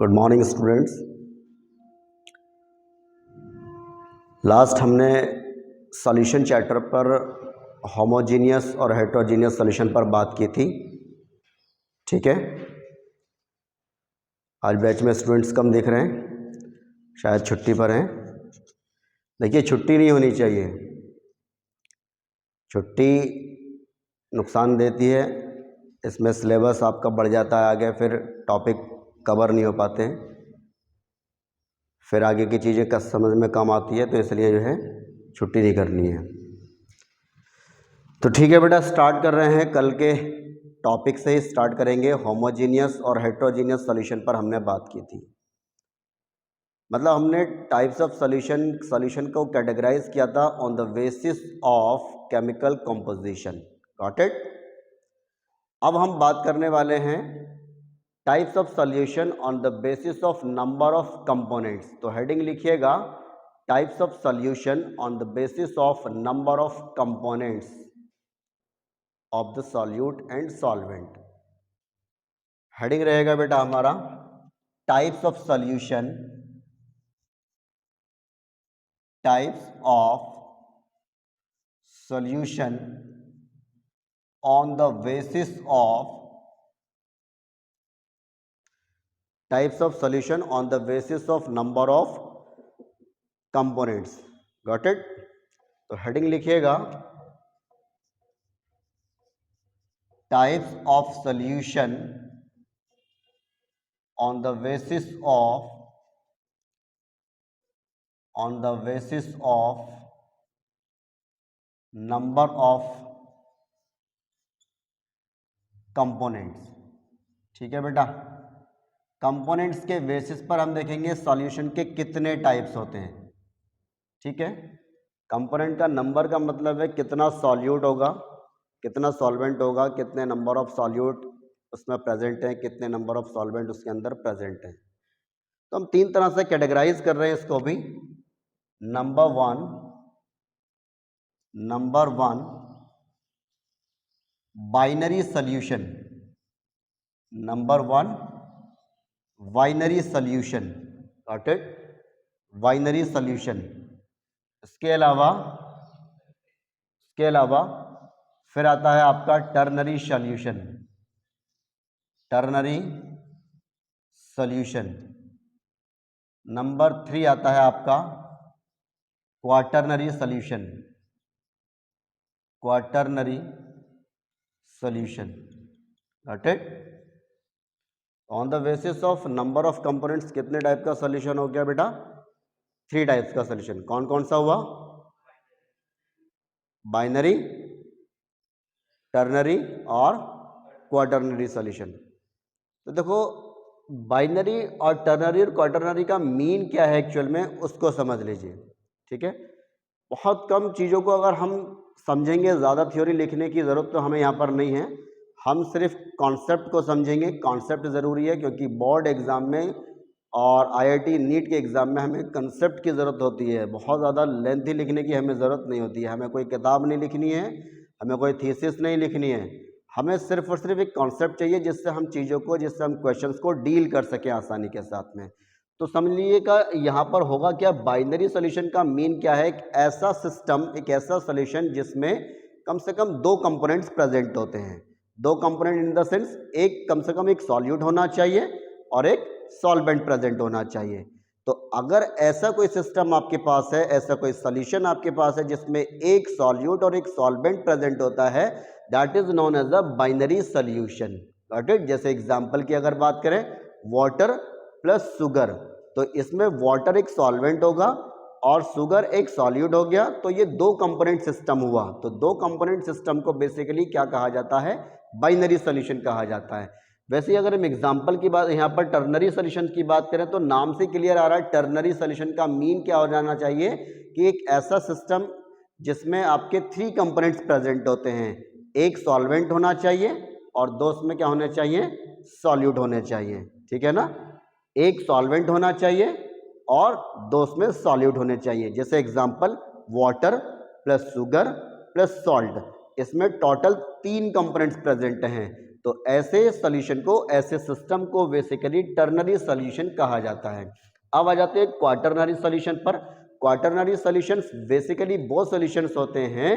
Good morning students. Last हमने solution chapter पर homogeneous और हेट्रोजीनियस सॉल्यूशन पर बात की थी। ठीक है, आज बैच में स्टूडेंट्स कम दिख रहे हैं, शायद छुट्टी पर हैं। देखिए, छुट्टी नहीं होनी चाहिए। छुट्टी नुकसान देती है, इसमें सिलेबस आपका बढ़ जाता है, आगे फिर टॉपिक कवर नहीं हो पाते हैं, फिर आगे की चीज़ें का समझ में कम आती है, तो इसलिए जो है छुट्टी नहीं करनी है। तो ठीक है बेटा, स्टार्ट कर रहे हैं। कल के टॉपिक से ही स्टार्ट करेंगे। होमोजीनियस और हेट्रोजीनियस सॉल्यूशन पर हमने बात की थी। मतलब हमने टाइप्स ऑफ सॉल्यूशन को कैटेगराइज किया था on the basis of chemical composition. Got it. अब हम बात करने वाले हैं types of solution on the basis of number of components. तो हेडिंग लिखिएगा, types of solution on the basis of number of components of the solute and solvent. Heading रहेगा बेटा हमारा types of solution, types of solution on the basis of types of solution on the basis of number of components. Got it. तो heading लिखिएगा, types of solution on the basis of number of components. ठीक है बेटा, components के basis पर हम देखेंगे solution के कितने टाइप्स होते हैं। ठीक है, कंपोनेंट का नंबर का मतलब है कितना सॉल्यूट होगा, कितना सॉल्वेंट होगा, कितने नंबर ऑफ सॉल्यूट उसमें प्रेजेंट हैं, कितने नंबर ऑफ सॉल्वेंट उसके अंदर प्रेजेंट हैं। तो हम तीन तरह से कैटेगराइज कर रहे हैं इसको भी। Number one binary solution. Number one binary solution. Got it, binary solution. इसके अलावा फिर आता है आपका ternary solution. Ternary solution. Number 3 आता है आपका quaternary solution. Quaternary solution. Got it. On the basis of number of components कितने टाइप का सॉल्यूशन हो गया बेटा? 3 टाइप्स का सॉल्यूशन। कौन कौन सा हुआ? बाइनरी, टर्नरी और क्वाटरनरी सॉल्यूशन। तो देखो, बाइनरी और टर्नरी और क्वाटरनरी का मीन क्या है एक्चुअल में, उसको समझ लीजिए। ठीक है, बहुत कम चीज़ों को अगर हम समझेंगे, ज़्यादा थ्योरी लिखने की ज़रूरत तो हमें यहाँ पर नहीं है, हम सिर्फ कॉन्सेप्ट को समझेंगे। कॉन्सेप्ट ज़रूरी है क्योंकि बोर्ड एग्ज़ाम में और आईआईटी नीट के एग्ज़ाम में हमें कंसेप्ट की ज़रूरत होती है। बहुत ज़्यादा लेंथी लिखने की हमें ज़रूरत नहीं होती है। हमें कोई किताब नहीं लिखनी है, हमें कोई थीसिस नहीं लिखनी है, हमें सिर्फ और सिर्फ एक कॉन्सेप्ट चाहिए जिससे हम चीज़ों को, जिससे हम क्वेश्चंस को डील कर सकें आसानी के साथ में। तो समझ लीजिएगा यहाँ पर होगा क्या, बाइनरी सॉल्यूशन का मीन क्या है, एक ऐसा सिस्टम, एक ऐसा सॉल्यूशन जिसमें कम से कम 2 कंपोनेंट्स प्रेजेंट होते हैं। 2 कंपोनेंट इन द सेंस, एक कम से कम एक सॉल्यूट होना चाहिए और एक सॉल्वेंट प्रेजेंट होना चाहिए। तो अगर ऐसा कोई सिस्टम आपके पास है, ऐसा कोई सॉल्यूशन आपके पास है जिसमें एक सॉल्यूट और एक सॉल्वेंट प्रेजेंट होता है, that is known as a binary solution. Got it. जैसे एग्जांपल की अगर बात करें, वाटर प्लस शुगर, तो इसमें वाटर एक सॉल्वेंट होगा और शुगर एक सॉल्यूट हो गया, तो ये 2 कंपोनेंट सिस्टम हुआ। तो 2 कंपोनेंट सिस्टम को बेसिकली क्या कहा जाता है? बाइनरी सॉल्यूशन कहा जाता है। वैसे ही अगर हम एग्जांपल की बात, यहाँ पर टर्नरी सॉल्यूशन की बात करें तो नाम से क्लियर आ रहा है, टर्नरी सॉल्यूशन का मीन क्या हो जाना चाहिए कि एक ऐसा सिस्टम जिसमें आपके 3 कंपोनेंट्स प्रेजेंट होते हैं। एक सॉल्वेंट होना चाहिए और 2 में क्या होने चाहिए? सॉल्यूट होने चाहिए। ठीक है ना, एक सॉल्वेंट होना चाहिए और 2 में सॉल्यूट होने चाहिए। जैसे example, water plus sugar plus salt, इसमें टोटल 3 कंपोनेंट्स प्रेजेंट हैं। तो ऐसे सॉल्यूशन को, ऐसे सिस्टम को बेसिकली टर्नरी सॉल्यूशन कहा जाता है। अब आ जाते हैं क्वाटरनरी सॉल्यूशन पर। क्वाटरनरी सॉल्यूशंस बेसिकली वो सॉल्यूशंस होते हैं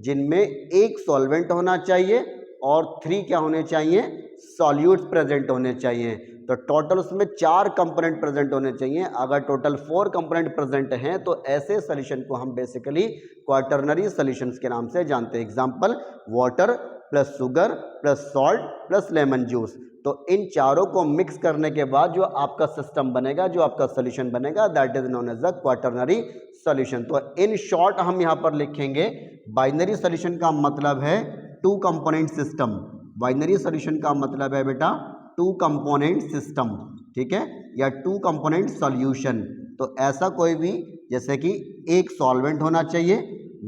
जिनमें एक सॉल्वेंट होना चाहिए और 3 क्या होने चाहिए, सॉल्यूट्स प्रेजेंट होने चाहिए। तो टोटल उसमें 4 कंपोनेंट प्रेजेंट होने चाहिए। अगर टोटल 4 कंपोनेंट प्रेजेंट हैं तो ऐसे सॉल्यूशन को हम बेसिकली क्वाटरनरी सॉल्यूशंस के नाम से जानते हैं। Example, water plus sugar plus salt plus lemon juice. तो इन चारों को मिक्स करने के बाद जो आपका सिस्टम बनेगा, जो आपका सॉल्यूशन बनेगा, that is known as the quaternary solution. तो इन शॉर्ट हम यहाँ पर लिखेंगे बाइनरी सॉल्यूशन का मतलब है 2 कंपोनेंट सिस्टम। बाइनरी सॉल्यूशन का मतलब है बेटा 2 कंपोनेंट सिस्टम, ठीक है, या 2 कंपोनेंट सॉल्यूशन। तो ऐसा कोई भी, जैसे कि एक सॉल्वेंट होना चाहिए,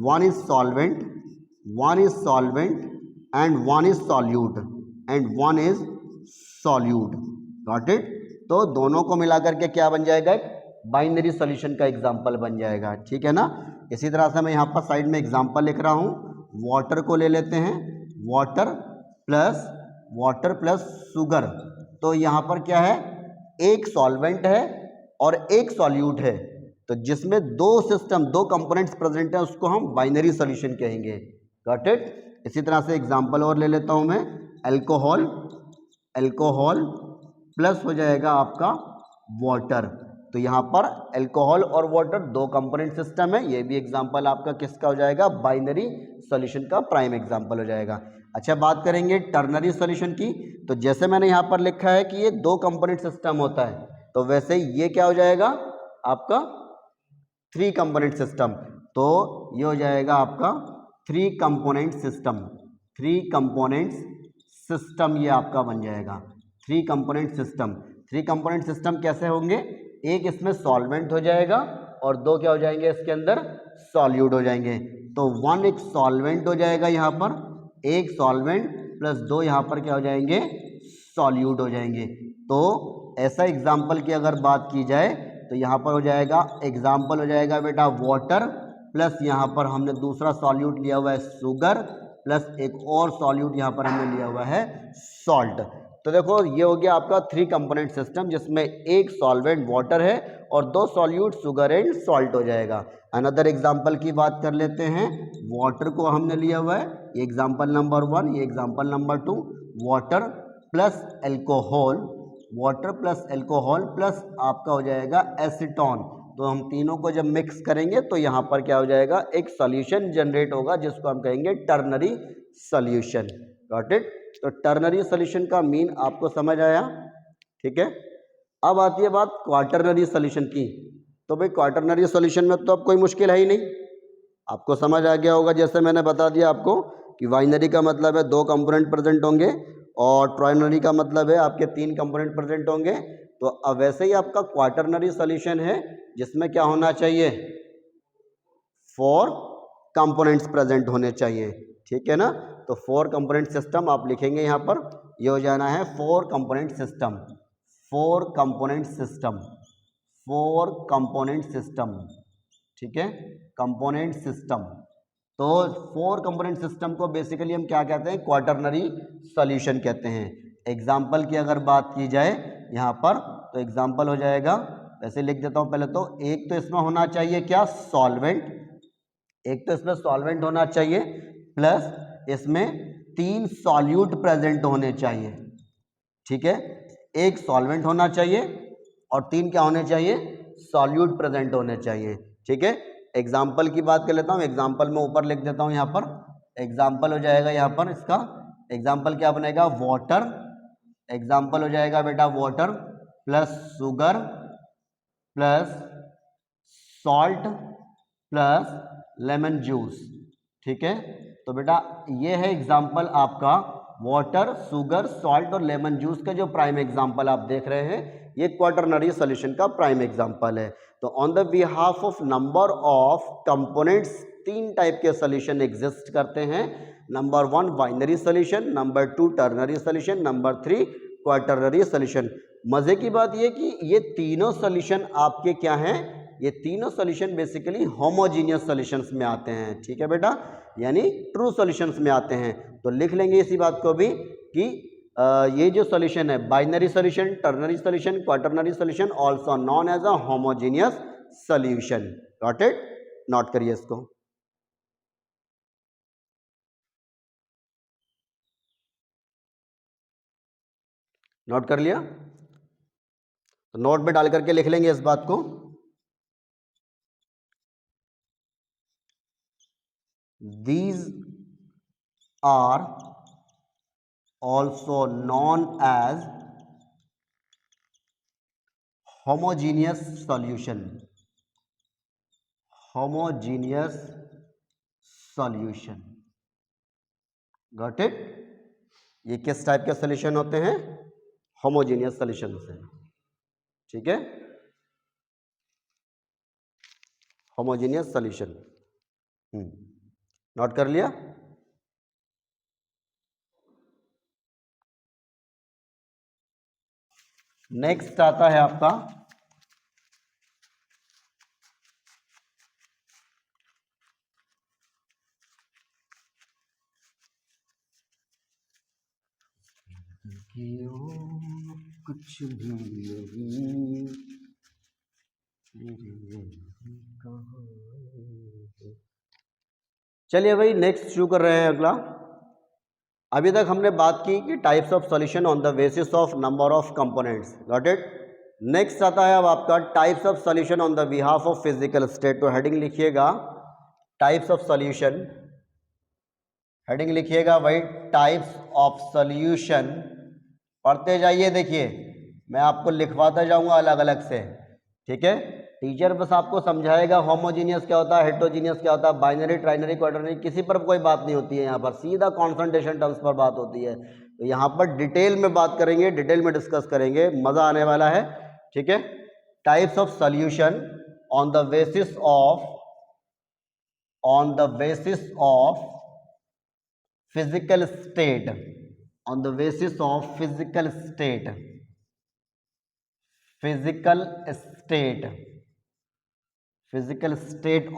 one is solvent and one is solute and one is solute, got it. तो दोनों को मिलाकर के क्या बन जाएगा, एक बाइनरी सॉल्यूशन का एग्जांपल बन जाएगा, ठीक है ना। इसी तरह से मैं यहाँ पर साइड में एग्जांपल लिख रहा हूँ। वाटर को ले लेते हैं, वाटर प्लस शुगर। तो यहाँ पर क्या है, एक सॉल्वेंट है और एक सॉल्यूट है, तो जिसमें 2 कंपोनेंट्स प्रेजेंट है उसको हम बाइनरी सॉल्यूशन कहेंगे, गॉट इट। इसी तरह से एग्जांपल और ले लेता हूँ मैं, अल्कोहल प्लस हो जाएगा आपका वाटर। तो यहाँ पर अल्कोहल और वाटर 2 कंपोनेंट सिस्टम है। ये भी एग्जांपल आपका किसका हो जाएगा, बाइनरी सॉल्यूशन का प्राइम एग्जांपल हो जाएगा। अच्छा, बात करेंगे टर्नरी सॉल्यूशन की। तो जैसे मैंने यहाँ पर लिखा है कि ये 2 कंपोनेंट सिस्टम होता है, तो वैसे ये क्या हो जाएगा आपका 3 कंपोनेंट सिस्टम। तो ये हो जाएगा आपका 3 कंपोनेंट सिस्टम। 3 कंपोनेंट सिस्टम ये आपका बन जाएगा 3 कंपोनेंट सिस्टम। 3 कंपोनेंट सिस्टम कैसे होंगे, एक इसमें सॉल्वेंट हो जाएगा और 2 क्या हो जाएंगे इसके अंदर, सॉल्यूट हो जाएंगे। तो 1 एक सॉल्वेंट हो जाएगा यहाँ पर, एक सॉल्वेंट प्लस 2 यहाँ पर क्या हो जाएंगे, सॉल्यूट हो जाएंगे। तो ऐसा एग्जाम्पल की अगर बात की जाए तो यहाँ पर हो जाएगा, एग्जाम्पल हो जाएगा बेटा वाटर प्लस यहाँ पर हमने दूसरा सॉल्यूट लिया हुआ है शुगर प्लस एक और सॉल्यूट यहाँ पर हमने लिया हुआ है सॉल्ट। तो देखो ये हो गया आपका 3 कंपोनेंट सिस्टम, जिसमें एक सॉल्वेंट वाटर है और 2 सॉल्यूट शुगर एंड सॉल्ट हो जाएगा। अनदर एग्जाम्पल की बात कर लेते हैं। वाटर को हमने लिया हुआ है, ये एग्जाम्पल नंबर 1, ये example number 2। Water plus alcohol plus आपका हो जाएगा एसीटोन। तो हम तीनों को जब मिक्स करेंगे तो यहाँ पर क्या हो जाएगा, एक सॉल्यूशन जनरेट होगा जिसको हम कहेंगे टर्नरी सॉल्यूशन, गॉट इट। तो टर्नरी सॉल्यूशन का मीन आपको समझ आया, ठीक है। अब आती है बात क्वाटरनरी सॉल्यूशन की। तो भाई क्वाटरनरी सॉल्यूशन में तो अब कोई मुश्किल है ही नहीं, आपको समझ आ गया होगा। जैसे मैंने बता दिया आपको कि बाइनरी का मतलब है 2 कंपोनेंट प्रेजेंट होंगे और ट्राइनरी का मतलब है आपके 3 कंपोनेंट प्रेजेंट होंगे। तो अब वैसे ही आपका क्वाटरनरी सॉल्यूशन है जिसमें क्या होना चाहिए, 4 कंपोनेंट्स प्रेजेंट होने चाहिए, ठीक है ना। तो 4 कंपोनेंट सिस्टम आप लिखेंगे यहाँ पर, ये हो जाना है 4 component system, 4 component system, 4 component system, ठीक है, कंपोनेंट सिस्टम। तो 4 कंपोनेंट सिस्टम को बेसिकली हम क्या कहते हैं, क्वाटरनरी सॉल्यूशन कहते हैं। एग्जाम्पल की अगर बात की जाए यहाँ पर, तो एग्जाम्पल हो जाएगा, वैसे लिख देता हूँ पहले तो, एक तो इसमें होना चाहिए क्या, सॉल्वेंट, एक तो इसमें सॉल्वेंट होना चाहिए प्लस इसमें 3 सॉल्यूट प्रेजेंट होने चाहिए, ठीक है। एक सॉल्वेंट होना चाहिए और 3 क्या होने चाहिए, सॉल्यूट प्रेजेंट होने चाहिए, ठीक है। एग्जाम्पल की बात कर लेता हूँ, एग्जाम्पल में ऊपर लिख देता हूँ यहाँ पर। एग्जाम्पल हो जाएगा यहाँ पर, इसका एग्जाम्पल क्या बनेगा, वाटर, एग्जाम्पल हो जाएगा बेटा water plus sugar plus salt plus lemon juice, ठीक है। तो बेटा ये है एग्जाम्पल आपका वाटर, शुगर, सॉल्ट और लेमन जूस का जो प्राइम एग्जाम्पल आप देख रहे हैं, ये क्वाटरनरी सॉल्यूशन का प्राइम एग्जाम्पल है। तो on the behalf of number of components 3 type के सॉल्यूशन एग्जिस्ट करते हैं। Number 1 binary solution, number 2 ternary solution, number 3 quaternary solution. मजे की बात ये कि ये तीनों सॉल्यूशन आपके क्या हैं, ये तीनों सॉल्यूशन बेसिकली होमोजीनियस सॉल्यूशंस में आते हैं, ठीक है बेटा, यानी ट्रू सॉल्यूशंस में आते हैं। तो लिख लेंगे इसी बात को भी कि ये जो सॉल्यूशन है binary solution, ternary solution, quaternary solution, also known as a homogeneous solution. Got it? Note करिए इसको। नोट कर लिया? तो नोट में डाल करके लिख लेंगे इस बात को। These are also known as homogeneous solution. Homogeneous solution. Got it? ये किस टाइप के सॉल्यूशन होते हैं? होमोजीनियस सॉल्यूशन से। ठीक है, होमोजीनियस सॉल्यूशन। नोट कर लिया? नेक्स्ट आता है आपका कुछ भी नहीं चलिए भाई नेक्स्ट शुरू कर रहे हैं अगला। अभी तक हमने बात की कि types of solution on the basis of number of components. Got it? Next आता है अब आपका types of solution on the behalf of physical state. तो हेडिंग लिखिएगा टाइप्स ऑफ सॉल्यूशन, हेडिंग लिखिएगा भाई टाइप्स ऑफ सॉल्यूशन। पढ़ते जाइए, देखिए मैं आपको लिखवाता जाऊंगा अलग अलग से। ठीक है, टीचर बस आपको समझाएगा होमोजीनियस क्या होता है, हेटेरोजीनियस क्या होता है, बाइनरी, ट्राइनरी, क्वाटरनरी, किसी पर कोई बात नहीं होती है। यहाँ पर सीधा कॉन्सेंट्रेशन टर्म्स पर बात होती है। तो यहाँ पर डिटेल में बात करेंगे, डिटेल में डिस्कस करेंगे, मजा आने वाला है। ठीक है, types of solution on the basis of physical state, on the basis of physical state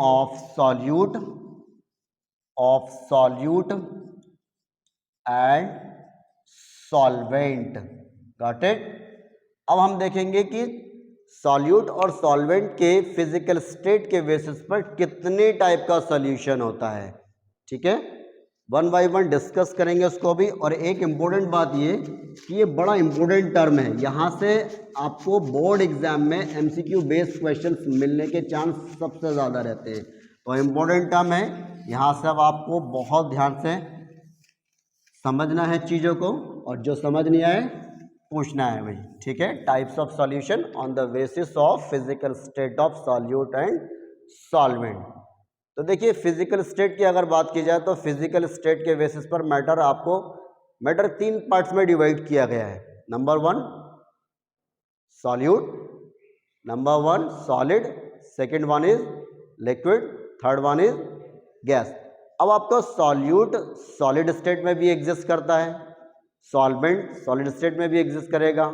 of solute and solvent। Got it? अब हम देखेंगे कि सॉल्यूट और सॉल्वेंट के फिजिकल स्टेट के बेसिस पर कितने टाइप का सॉल्यूशन होता है। ठीक है, वन बाय वन डिस्कस करेंगे उसको भी। और एक इम्पोर्टेंट बात ये कि ये बड़ा इम्पोर्टेंट टर्म है, यहाँ से आपको बोर्ड एग्जाम में एमसीक्यू बेस्ड क्वेश्चंस मिलने के चांस सबसे ज़्यादा रहते हैं। तो इम्पोर्टेंट टर्म है, यहाँ से अब आपको बहुत ध्यान से समझना है चीज़ों को, और जो समझ नहीं आए पूछना है भाई। ठीक है, types of solution on the basis of physical state of solute and solvent. तो देखिए फिजिकल स्टेट की अगर बात की जाए तो फिजिकल स्टेट के बेसिस पर मैटर 3 पार्ट्स में डिवाइड किया गया है। Number 1 solute, number 1 solid, second one is liquid, third one is gas. अब आपका सॉल्यूट सॉलिड स्टेट में भी एग्जिस्ट करता है, सॉल्वेंट सॉलिड स्टेट में भी एग्जिस्ट करेगा,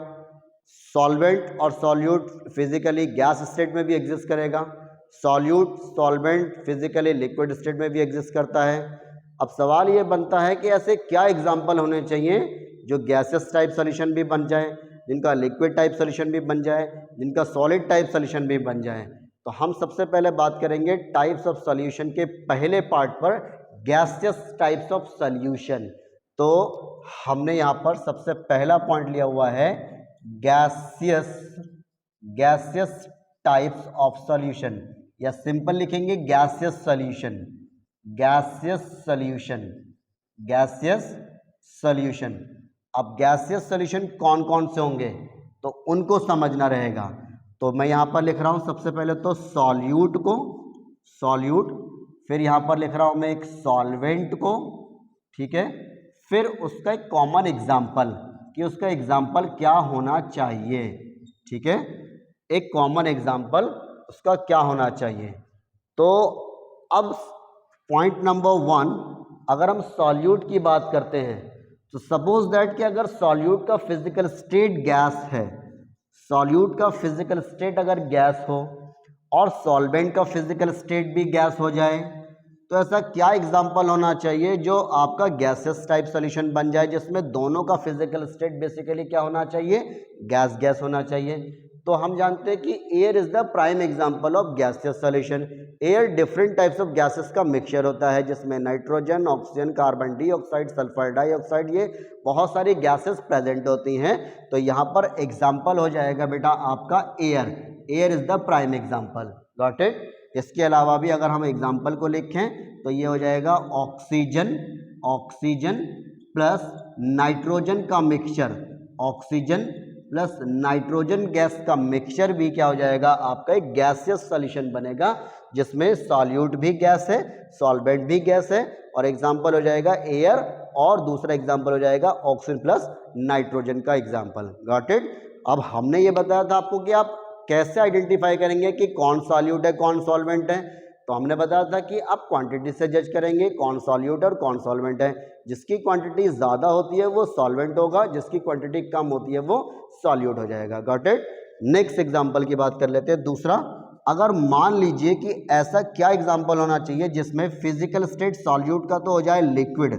सॉल्वेंट और सॉल्यूट फिजिकली गैस स्टेट में भी एग्जिस्ट करेगा, solute solvent physically liquid state में भी एग्जिस्ट करता है। अब सवाल ये बनता है कि ऐसे क्या एग्जाम्पल होने चाहिए जो गैसेस टाइप सॉल्यूशन भी बन जाए, जिनका लिक्विड टाइप सॉल्यूशन भी बन जाए, जिनका सॉलिड टाइप सॉल्यूशन भी बन जाए। तो हम सबसे पहले बात करेंगे टाइप्स ऑफ सॉल्यूशन के पहले पार्ट पर, गैसियस टाइप्स ऑफ सॉल्यूशन। तो हमने यहाँ पर सबसे पहला पॉइंट लिया हुआ है गैसियस टाइप्स ऑफ सॉल्यूशन, या सिंपल लिखेंगे गैसियस सॉल्यूशन। अब गैसियस सॉल्यूशन कौन कौन से होंगे तो उनको समझना रहेगा। तो मैं यहाँ पर लिख रहा हूँ सबसे पहले तो सॉल्यूट को, सॉल्यूट, फिर यहाँ पर लिख रहा हूँ मैं एक सॉल्वेंट को। ठीक है, फिर उसका एक कॉमन एग्जाम्पल कि उसका एग्जाम्पल क्या होना चाहिए। ठीक है, एक कॉमन एग्जाम्पल उसका क्या होना चाहिए। तो अब पॉइंट नंबर 1, अगर हम सॉल्यूट की बात करते हैं तो सपोज दैट कि अगर सॉल्यूट का फिजिकल स्टेट गैस है, सॉल्यूट का फिजिकल स्टेट अगर गैस हो और सॉल्वेंट का फिजिकल स्टेट भी गैस हो जाए, तो ऐसा क्या एग्जाम्पल होना चाहिए जो आपका गैसेस टाइप सॉल्यूशन बन जाए, जिसमें दोनों का फिजिकल स्टेट बेसिकली क्या होना चाहिए, गैस गैस होना चाहिए। तो हम जानते हैं कि air is the prime example of gaseous solution. Air different types of gases का मिक्सचर होता है, जिसमें nitrogen, oxygen, carbon dioxide, sulphur dioxide, ये बहुत सारी गैसेस प्रेजेंट होती हैं। तो यहाँ पर एग्जाम्पल हो जाएगा बेटा आपका air. Air is the prime example, got it. इसके अलावा भी अगर हम एग्जाम्पल को लिखें तो ये हो जाएगा ऑक्सीजन, ऑक्सीजन प्लस नाइट्रोजन का mixture, oxygen plus nitrogen gas का मिक्सचर भी क्या हो जाएगा आपका एक गैसियस सॉल्यूशन बनेगा, जिसमें सॉल्यूट भी गैस है, सॉल्वेंट भी गैस है। और एग्जाम्पल हो जाएगा एयर, और दूसरा एग्जाम्पल हो जाएगा ऑक्सीजन प्लस नाइट्रोजन का एग्जाम्पल, गॉट इट। अब हमने ये बताया था आपको कि आप कैसे आइडेंटिफाई करेंगे कि कौन सॉल्यूट है कौन सॉल्वेंट है। तो हमने बताया था कि आप क्वांटिटी से जज करेंगे कौन सॉल्यूट और कौन सॉल्वेंट है। जिसकी क्वांटिटी ज़्यादा होती है वो सॉल्वेंट होगा, जिसकी क्वांटिटी कम होती है वो सॉल्यूट हो जाएगा, गॉट इट। नेक्स्ट एग्जांपल की बात कर लेते हैं। दूसरा, अगर मान लीजिए कि ऐसा क्या एग्जांपल होना चाहिए जिसमें फिजिकल स्टेट सॉल्यूट का तो हो जाए लिक्विड,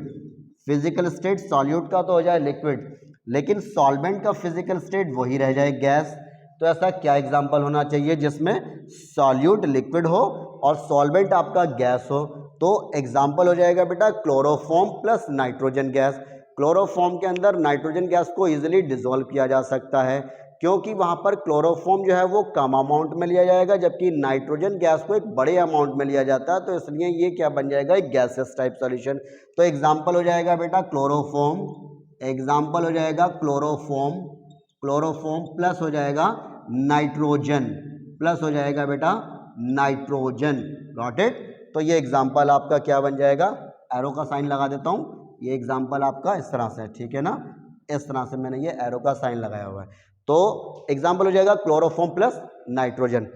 फिजिकल स्टेट सॉल्यूट का तो हो जाए लिक्विड, लेकिन सॉल्वेंट का फिजिकल स्टेट वही रह जाए गैस। तो ऐसा क्या एग्जांपल होना चाहिए जिसमें सॉल्यूट लिक्विड हो और सॉल्वेंट आपका गैस हो। तो एग्जांपल हो जाएगा बेटा chloroform plus nitrogen gas. Chloroform के अंदर नाइट्रोजन गैस को इजीली डिसॉल्व किया जा सकता है, क्योंकि वहां पर क्लोरोफॉर्म जो है वो कम अमाउंट में लिया जाएगा, जबकि नाइट्रोजन गैस को एक बड़े अमाउंट में लिया जाता है। तो इसलिए ये क्या बन जाएगा, एक गैसेस टाइप सॉल्यूशन। तो एग्जांपल हो जाएगा बेटा क्लोरोफॉर्म, एग्जांपल हो जाएगा क्लोरोफॉर्म, क्लोरोफॉर्म प्लस हो जाएगा नाइट्रोजन, प्लस हो जाएगा बेटा नाइट्रोजन, गॉट इट। तो ये एग्जांपल आपका क्या बन जाएगा, एरो का साइन लगा देता हूं, ये एग्जांपल आपका इस तरह से है, ठीक है ना, इस तरह से मैंने ये एरो का साइन लगाया हुआ है। तो एग्जांपल हो जाएगा chloroform plus nitrogen.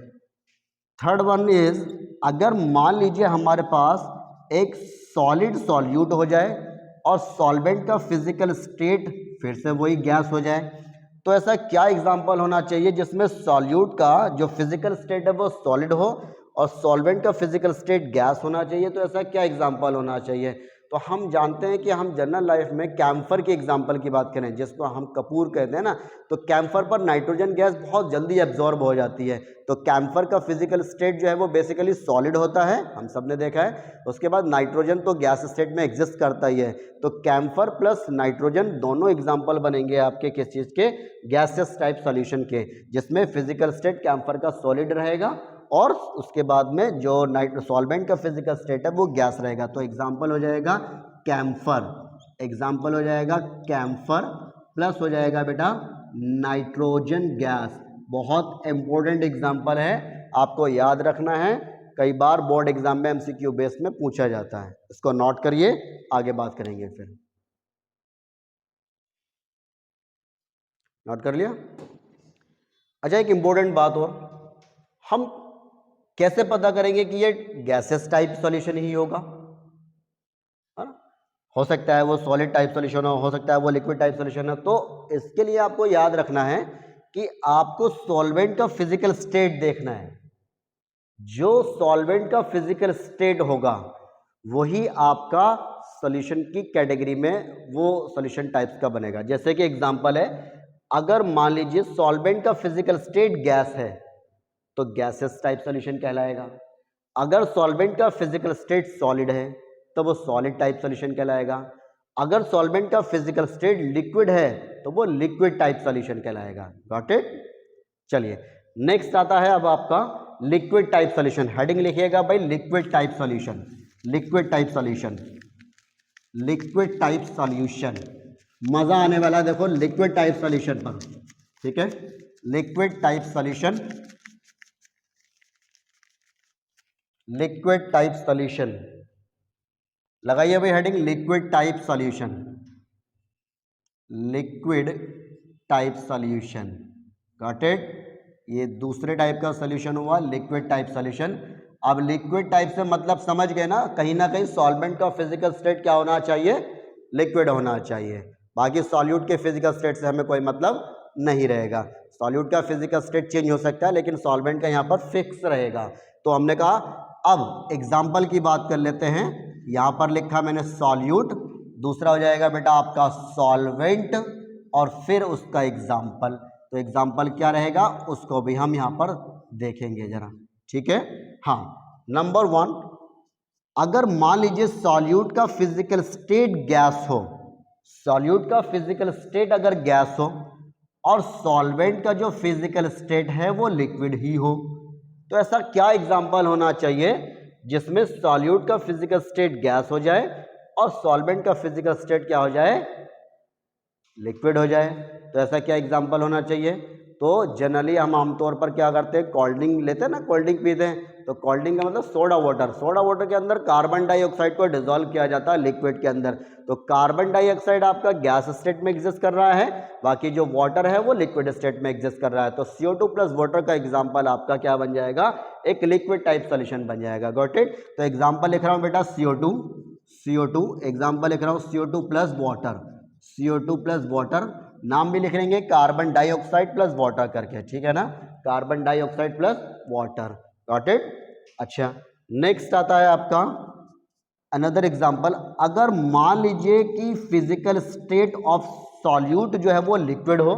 Third one is, अगर मान लीजिए हमारे पास एक सॉलिड सॉल्यूट हो जाए और सॉल्वेंट का फिजिकल स्टेट फिर से वही गैस हो जाए, तो ऐसा क्या एग्जांपल होना चाहिए जिसमें सॉल्यूट का जो फिजिकल स्टेट है वो सॉलिड हो और सॉल्वेंट का फिजिकल स्टेट गैस होना चाहिए। तो ऐसा क्या एग्जांपल होना चाहिए। तो हम जानते हैं कि हम जनरल लाइफ में कैम्फर के एग्जांपल की बात करें, जिसको हम कपूर कहते हैं ना, तो कैम्फर पर नाइट्रोजन गैस बहुत जल्दी एब्जॉर्ब हो जाती है। तो कैम्फर का फिजिकल स्टेट जो है वो बेसिकली सॉलिड होता है, हम सब ने देखा है। उसके बाद नाइट्रोजन तो गैस स्टेट में एग्जिस्ट करता ही है। तो कैम्फर प्लस नाइट्रोजन दोनों एग्जाम्पल बनेंगे आपके किस चीज़ के, गैसेस टाइप सॉल्यूशन के, जिसमें फिजिकल स्टेट कैम्फर का सॉलिड रहेगा और उसके बाद में जो सॉल्वेंट का फिजिकल स्टेट है वो गैस रहेगा। तो एग्जांपल हो जाएगा कैम्फर, एग्जांपल हो जाएगा कैम्फर प्लस हो जाएगा बेटा नाइट्रोजन गैस। बहुत इंपॉर्टेंट एग्जांपल है, आपको याद रखना है, कई बार बोर्ड एग्जाम में एमसीक्यू बेस में पूछा जाता है। इसको नोट करिए, आगे बात करेंगे फिर। नोट कर लिया। अच्छा, एक इंपॉर्टेंट बात और, हम कैसे पता करेंगे कि ये गैसेस टाइप सॉल्यूशन ही होगा, है ना? हो सकता है वो सॉलिड टाइप सॉल्यूशन हो सकता है वो लिक्विड टाइप सॉल्यूशन हो। तो इसके लिए आपको याद रखना है कि आपको सॉल्वेंट का फिजिकल स्टेट देखना है। जो सॉल्वेंट का फिजिकल स्टेट होगा वही आपका सॉल्यूशन की कैटेगरी में वो सॉल्यूशन टाइप्स का बनेगा। जैसे कि एग्जांपल है, अगर मान लीजिए सॉल्वेंट का फिजिकल स्टेट गैस है तो गैसेस टाइप सॉल्यूशन कहलाएगा। अगर सॉल्वेंट का फिजिकल स्टेट सॉलिड है तो वो सॉलिड टाइप सॉल्यूशन कहलाएगा। अगर सॉल्वेंट का फिजिकल स्टेट लिक्विड है तो वो लिक्विड टाइप सॉल्यूशन कहलाएगा, गॉट इट। चलिए नेक्स्ट आता है अब आपका लिक्विड टाइप सॉल्यूशन। हेडिंग लिखिएगा भाई, liquid type solution, liquid type solution, liquid type solution. मजा आने वाला है देखो लिक्विड टाइप सॉल्यूशन पर, ठीक है। Liquid type solution, liquid type solution लगाइए भाई heading, liquid type solution, liquid type solution, got it. ये दूसरे टाइप का सॉल्यूशन हुआ लिक्विड टाइप सॉल्यूशन। अब लिक्विड टाइप से मतलब समझ गए ना कहीं सॉल्वेंट का फिजिकल स्टेट क्या होना चाहिए, लिक्विड होना चाहिए। बाकी सॉल्यूट के फिजिकल स्टेट से हमें कोई मतलब नहीं रहेगा। सॉल्यूट का फिजिकल स्टेट चेंज हो सकता है लेकिन सॉल्वेंट का यहाँ पर फिक्स रहेगा। तो हमने कहा अब एग्जाम्पल की बात कर लेते हैं। यहाँ पर लिखा मैंने सॉल्यूट, दूसरा हो जाएगा बेटा आपका सॉल्वेंट, और फिर उसका एग्जाम्पल। तो एग्जाम्पल क्या रहेगा उसको भी हम यहाँ पर देखेंगे जरा, ठीक है। हाँ, नंबर 1, अगर मान लीजिए सॉल्यूट का फिजिकल स्टेट गैस हो, सॉल्यूट का फिजिकल स्टेट अगर गैस हो और सॉल्वेंट का जो फिजिकल स्टेट है वो लिक्विड ही हो, तो ऐसा क्या एग्जाम्पल होना चाहिए जिसमें सॉल्यूट का फिजिकल स्टेट गैस हो जाए और सॉल्वेंट का फिजिकल स्टेट क्या हो जाए, लिक्विड हो जाए। तो ऐसा क्या एग्जाम्पल होना चाहिए? तो जनरली हम आमतौर पर क्या करते हैं, कोल्ड ड्रिंक लेते हैं ना, कोल्ड ड्रिंक पीते हैं, तो कोल्ड ड्रिंक का मतलब सोडा वाटर, सोडा वाटर के अंदर कार्बन डाइऑक्साइड को डिसॉल्व किया जाता है लिक्विड के अंदर। तो कार्बन डाइऑक्साइड आपका गैस स्टेट में एग्जिस्ट कर रहा है, बाकी जो वाटर है वो लिक्विड स्टेट में एग्जिस्ट कर रहा है। तो CO2 प्लस वाटर का एग्जाम्पल आपका क्या बन जाएगा, एक लिक्विड टाइप सोल्यूशन बन जाएगा। Got it? तो एग्जाम्पल लिख रहा हूँ बेटा CO2, एग्जाम्पल लिख रहा हूँ CO2 plus water, CO2 plus water, नाम भी लिख लेंगे कार्बन डाइऑक्साइड प्लस वाटर करके, ठीक है ना, carbon dioxide plus water. Got it? अच्छा, नेक्स्ट आता है आपका अनदर एग्जांपल। अगर मान लीजिए कि फिजिकल स्टेट ऑफ सॉल्यूट जो है वो लिक्विड हो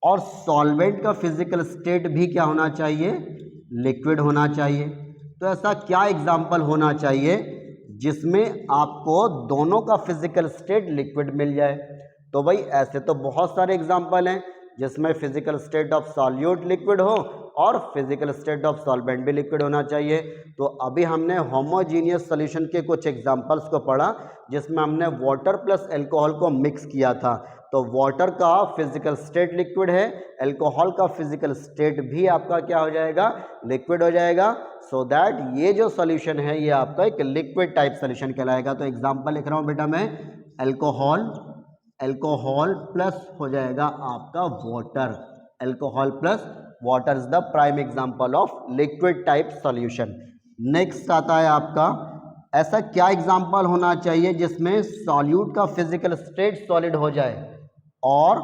और सॉल्वेंट का फिजिकल स्टेट भी क्या होना चाहिए, लिक्विड होना चाहिए, तो ऐसा क्या एग्जांपल होना चाहिए जिसमें आपको दोनों का फिजिकल स्टेट लिक्विड मिल जाए? तो भाई ऐसे तो बहुत सारे एग्जांपल हैं जिसमें physical state of solute liquid हो और फिजिकल स्टेट ऑफ सॉल्वेंट भी लिक्विड होना चाहिए। तो अभी हमने होमोजीनियस सॉल्यूशन के कुछ एग्जांपल्स को पढ़ा जिसमें हमने वाटर प्लस अल्कोहल को मिक्स किया था। तो वाटर का फिजिकल स्टेट लिक्विड है, अल्कोहल का फिजिकल स्टेट भी आपका क्या हो जाएगा, लिक्विड हो जाएगा। सो दैट ये जो सॉल्यूशन है ये आपका एक लिक्विड टाइप सॉल्यूशन कहलाएगा। तो एग्जांपल लिख रहा हूं बेटा मैं, अल्कोहल प्लस हो जाएगा आपका water, alcohol plus water is the prime example of liquid type solution. Next आता है आपका, ऐसा क्या एग्जांपल होना चाहिए जिसमें सॉल्यूट का फिजिकल स्टेट सॉलिड हो जाए और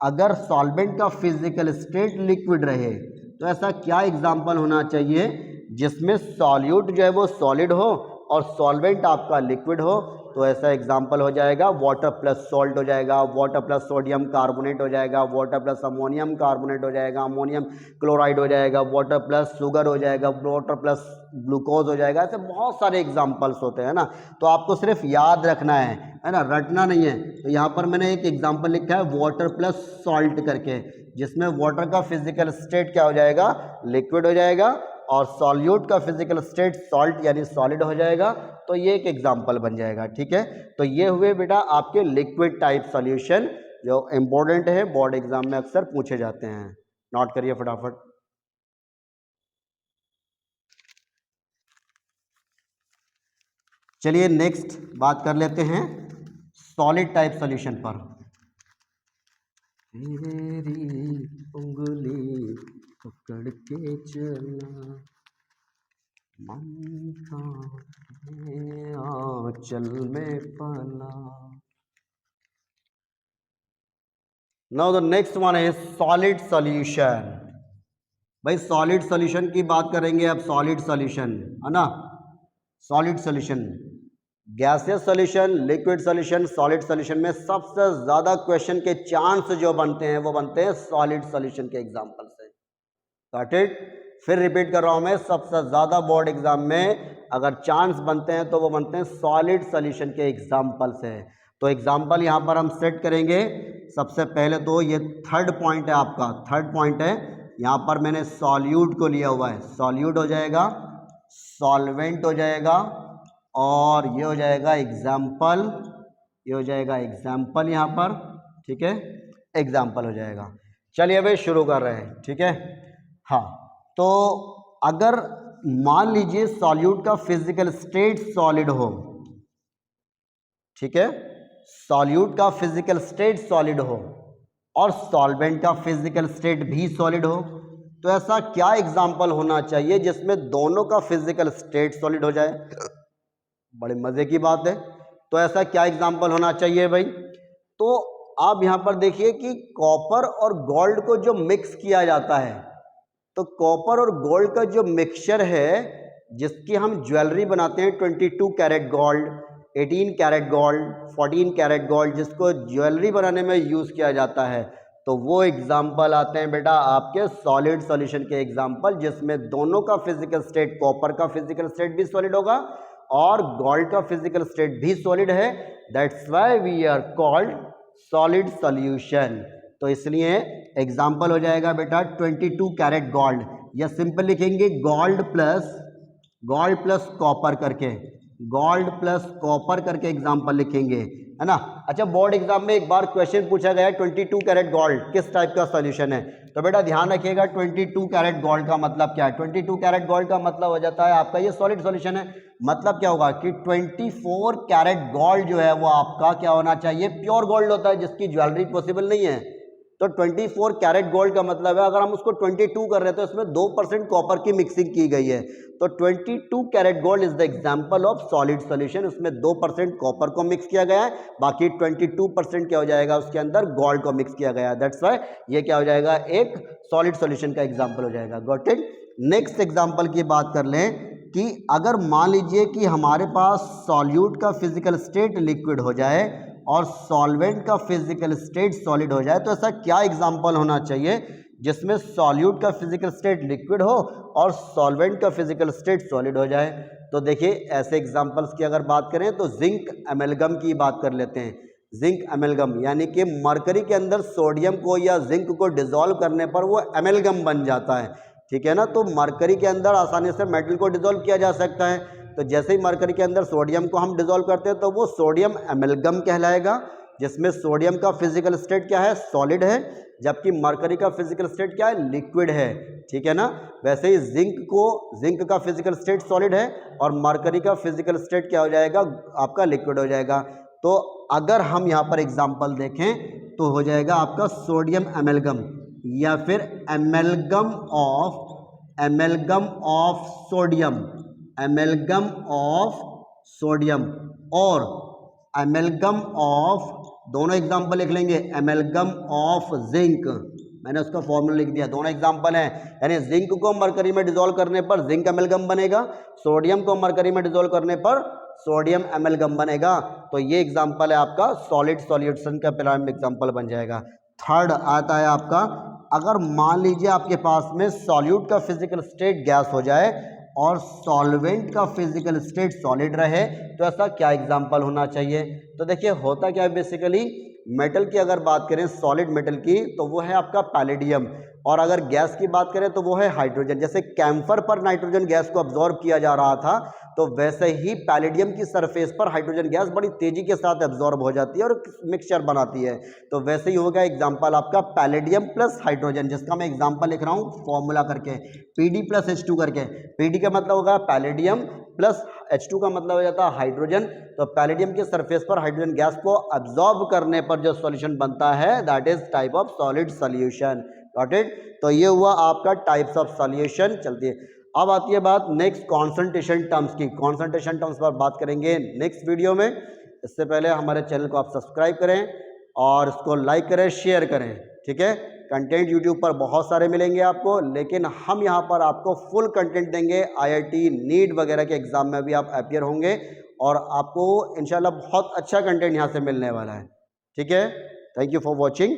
अगर सॉल्वेंट का फिजिकल स्टेट लिक्विड रहे? तो ऐसा क्या एग्जांपल होना चाहिए जिसमें सॉल्यूट जो है वो सॉलिड हो और सॉल्वेंट आपका लिक्विड हो? तो ऐसा एग्जांपल हो जाएगा वाटर प्लस सॉल्ट हो जाएगा, वाटर प्लस सोडियम कार्बोनेट हो जाएगा, वाटर प्लस अमोनियम कार्बोनेट हो जाएगा, अमोनियम क्लोराइड हो जाएगा, वाटर प्लस शुगर हो जाएगा, वाटर प्लस ग्लूकोज हो जाएगा। ऐसे बहुत सारे एग्जांपल्स होते हैं ना, तो आपको सिर्फ याद रखना है ना, रटना नहीं है। तो यहाँ पर मैंने एक एग्जांपल लिखा है वाटर प्लस सॉल्ट करके, जिसमें वाटर का फिजिकल स्टेट क्या हो जाएगा, लिक्विड हो जाएगा, और सॉल्यूट का फिजिकल स्टेट सॉल्ट यानी सॉलिड हो जाएगा। तो ये एक एग्जांपल बन जाएगा, ठीक है। तो ये हुए बेटा आपके लिक्विड टाइप सॉल्यूशन जो इंपॉर्टेंट है, बोर्ड एग्जाम में अक्सर पूछे जाते हैं। नोट करिए फटाफट। चलिए नेक्स्ट बात कर लेते हैं सॉलिड टाइप सॉल्यूशन पर। तेरी उंगली पकड़ के चला चल में पला। नाउ द नेक्स्ट वन है सॉलिड सॉल्यूशन। भाई सॉलिड सॉल्यूशन की बात करेंगे अब, सॉलिड सॉल्यूशन है ना, solid solution, gaseous solution, liquid solution, solid solution में सबसे ज्यादा क्वेश्चन के चांस जो बनते हैं वो बनते हैं सॉलिड सॉल्यूशन के एग्जांपल से। Got it? फिर रिपीट कर रहा हूं मैं, सबसे ज्यादा बोर्ड एग्जाम में अगर चांस बनते हैं तो वो बनते हैं सॉलिड सॉल्यूशन के एग्जांपल से। तो एग्जांपल यहां पर हम सेट करेंगे। सबसे पहले तो ये थर्ड पॉइंट है आपका, थर्ड पॉइंट है, यहां पर मैंने सॉल्यूट को लिया हुआ है, सॉल्यूट हो जाएगा, सॉल्वेंट हो जाएगा, और ये हो जाएगा एग्जाम्पल, ये हो जाएगा एग्जाम्पल यहां पर, ठीक है, एग्जाम्पल हो जाएगा। चलिए भाई शुरू कर रहे हैं, ठीक है। हाँ, तो अगर मान लीजिए सॉल्यूट का फिजिकल स्टेट सॉलिड हो, ठीक है, सॉल्यूट का फिजिकल स्टेट सॉलिड हो और सॉल्वेंट का फिजिकल स्टेट भी सॉलिड हो, तो ऐसा क्या एग्जांपल होना चाहिए जिसमें दोनों का फिजिकल स्टेट सॉलिड हो जाए? बड़े मजे की बात है। तो ऐसा क्या एग्जांपल होना चाहिए भाई? तो आप यहां पर देखिए कि कॉपर और गोल्ड को जो मिक्स किया जाता है, तो कॉपर और गोल्ड का जो मिक्सचर है जिसकी हम ज्वेलरी बनाते हैं 22 carat gold, 18 carat gold, 14 carat gold, जिसको ज्वेलरी बनाने में यूज़ किया जाता है, तो वो एग्जाम्पल आते हैं बेटा आपके सॉलिड सॉल्यूशन के एग्जाम्पल, जिसमें दोनों का फिजिकल स्टेट, कॉपर का फिजिकल स्टेट भी सॉलिड होगा और गोल्ड का फिजिकल स्टेट भी सॉलिड है। That's why we are called solid solution. तो इसलिए एग्जाम्पल हो जाएगा बेटा 22 कैरेट गोल्ड, या सिंपल लिखेंगे गोल्ड प्लस कॉपर करके, गोल्ड प्लस कॉपर करके एग्जाम्पल लिखेंगे, है ना। अच्छा, बोर्ड एग्जाम में एक बार क्वेश्चन पूछा गया 22 कैरेट गोल्ड किस टाइप का सॉल्यूशन है, तो बेटा ध्यान रखिएगा 22 कैरेट गोल्ड का मतलब क्या है। 22 कैरेट गोल्ड का मतलब हो जाता है आपका ये सॉलिड सॉल्यूशन है। मतलब क्या होगा कि 24 कैरेट गोल्ड जो है वो आपका क्या होना चाहिए, प्योर गोल्ड होता है, जिसकी ज्वेलरी पॉसिबल नहीं है। तो 24 कैरेट गोल्ड का मतलब है अगर हम उसको 22 कर रहे हैं तो इसमें 2% कॉपर की मिक्सिंग की गई है। तो 22 carat gold is the example of solid solution. उसमें 2% कॉपर को मिक्स किया गया है, बाकी 22% क्या हो जाएगा उसके अंदर गोल्ड को मिक्स किया गया है। दैट्स व्हाई ये क्या हो जाएगा, एक सॉलिड सॉल्यूशन का एग्जाम्पल हो जाएगा। Got it. नेक्स्ट एग्जाम्पल की बात कर लें कि अगर मान लीजिए कि हमारे पास सॉल्यूट का फिजिकल स्टेट लिक्विड हो जाए और सॉल्वेंट का फिजिकल स्टेट सॉलिड हो जाए, तो ऐसा क्या एग्जाम्पल होना चाहिए जिसमें सॉल्यूट का फिजिकल स्टेट लिक्विड हो और सॉल्वेंट का फिजिकल स्टेट सॉलिड हो जाए। तो देखिए ऐसे एग्जाम्पल्स की अगर बात करें तो जिंक एमेलगम की बात कर लेते हैं। जिंक एमेलगम यानी कि मरकरी के अंदर सोडियम को या जिंक को डिसॉल्व करने पर वो एमेलगम बन जाता है, ठीक है ना। तो मरकरी के अंदर आसानी से मेटल को डिसॉल्व किया जा सकता है, तो जैसे ही मरकरी के अंदर सोडियम को हम डिसॉल्व करते हैं तो वो सोडियम एमेलगम कहलाएगा, जिसमें सोडियम का फिजिकल स्टेट क्या है, सॉलिड है, जबकि मरकरी का फिजिकल स्टेट क्या है, लिक्विड है, ठीक है ना। वैसे ही जिंक का फिजिकल स्टेट सॉलिड है और मरकरी का फिजिकल स्टेट क्या हो जाएगा, आपका लिक्विड हो जाएगा। तो अगर हम यहाँ पर एग्जाम्पल देखें तो हो जाएगा आपका सोडियम एमेलगम या फिर एमेलगम ऑफ सोडियम और एमेलगम ऑफ, दोनों एग्जाम्पल लिख लेंगे, एमेलगम ऑफ जिंक। मैंने उसका फॉर्मूला लिख दिया, दोनों एग्जाम्पल हैं, यानी जिंक को मरकरी में डिसॉल्व करने पर जिंक एमेलगम बनेगा, सोडियम को मरकरी में डिसॉल्व करने पर सोडियम एमेलगम बनेगा। तो ये एग्जाम्पल है आपका सॉलिड सॉल्यूशन का प्राइमरी एग्जाम्पल बन जाएगा। थर्ड आता है आपका, अगर मान लीजिए आपके पास में सॉल्यूट का फिजिकल स्टेट गैस हो जाए और सॉल्वेंट का फिजिकल स्टेट सॉलिड रहे, तो ऐसा क्या एग्जाम्पल होना चाहिए। तो देखिए होता क्या है, बेसिकली मेटल की अगर बात करें, सॉलिड मेटल की, तो वो है आपका पैलेडियम, और अगर गैस की बात करें तो वो है हाइड्रोजन। जैसे कैम्फर पर नाइट्रोजन गैस को अब्जॉर्ब किया जा रहा था, तो वैसे ही पैलेडियम की सरफेस पर हाइड्रोजन गैस बड़ी तेजी के साथ एब्जॉर्ब हो जाती है और मिक्सचर बनाती है। तो वैसे ही होगा एग्जाम्पल आपका पैलेडियम प्लस हाइड्रोजन, जिसका मैं एग्जाम्पल लिख रहा हूँ फॉर्मूला करके, PD प्लस H2 करके। PD का मतलब होगा पैलेडियम प्लस H2 का मतलब हो जाता है हाइड्रोजन। तो पैलेडियम के सरफेस पर हाइड्रोजन गैस को अब्जॉर्ब करने पर जो सॉल्यूशन बनता है, that is type of solid solution. Got it. तो ये हुआ आपका टाइप्स ऑफ सॉल्यूशन। चलती है, अब आती है बात नेक्स्ट कॉन्सेंट्रेशन टर्म्स की। कॉन्सेंट्रेशन टर्म्स पर बात करेंगे नेक्स्ट वीडियो में। इससे पहले हमारे चैनल को आप सब्सक्राइब करें और इसको लाइक करें, शेयर करें, ठीक है। कंटेंट यूट्यूब पर बहुत सारे मिलेंगे आपको, लेकिन हम यहाँ पर आपको फुल कंटेंट देंगे। IIT नीट वगैरह के एग्जाम में भी आप अपीयर होंगे और आपको इंशाल्लाह बहुत अच्छा कंटेंट यहाँ से मिलने वाला है, ठीक है। Thank you for watching.